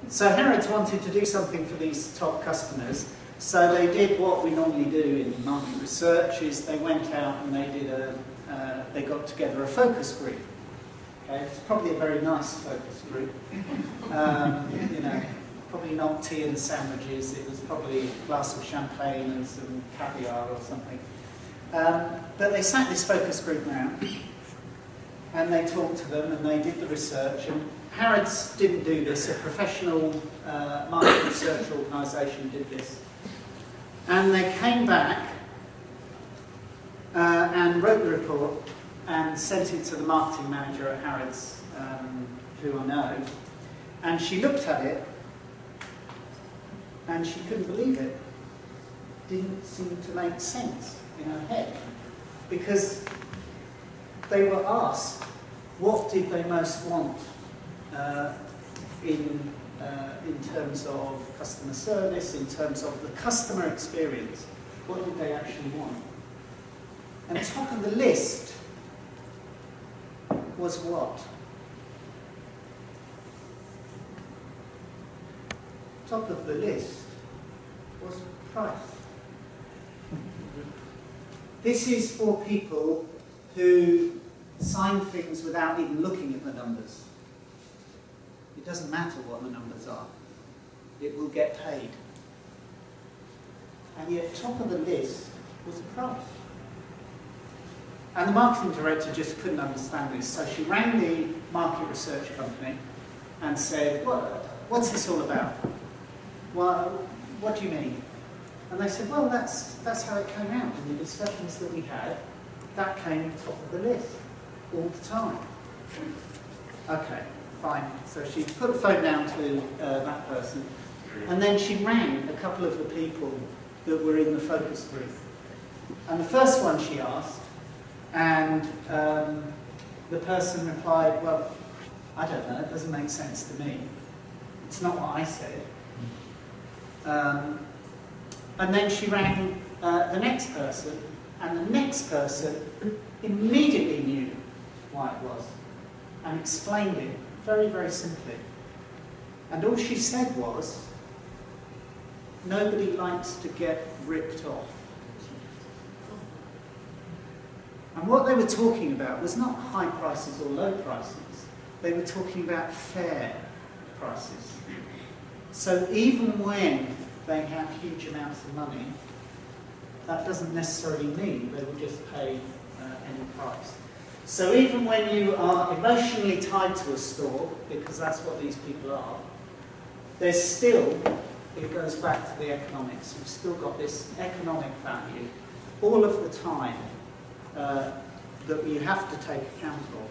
So Harrods wanted to do something for these top customers, so they did what we normally do in market research, is they went out and they got together a focus group. Okay? It's probably a very nice focus group. You know, probably not tea and sandwiches, it was probably a glass of champagne and some caviar or something. But they sat this focus group round and they talked to them and they did the research. And Harrods didn't do this, a professional market research organisation did this. And they came back and wrote the report and sent it to the marketing manager at Harrods, who I know. And she looked at it and she couldn't believe it. Didn't seem to make sense in her head. Because they were asked, what did they most want in terms of customer service, in terms of the customer experience? What did they actually want? And top of the list was what? Top of the list was price. This is for people who sign things without even looking at the numbers. It doesn't matter what the numbers are. It will get paid. And yet, top of the list was the price. And the marketing director just couldn't understand this, so she rang the market research company and said, what's this all about? Well, what do you mean? And they said, well, that's how it came out in the discussions that we had. That came top of the list all the time. Okay, fine. So she put the phone down to that person, and then she rang a couple of the people that were in the focus group. And the first one she asked, and the person replied, well, I don't know, it doesn't make sense to me. It's not what I said. And then she rang the next person, and the next person immediately knew why it was, and explained it very, very simply. And all she said was, nobody likes to get ripped off. And what they were talking about was not high prices or low prices. They were talking about fair prices. So even when they have huge amounts of money, that doesn't necessarily mean they will just pay any price. So even when you are emotionally tied to a store, because that's what these people are, there's still, it goes back to the economics, you've still got this economic value all of the time that you have to take account of.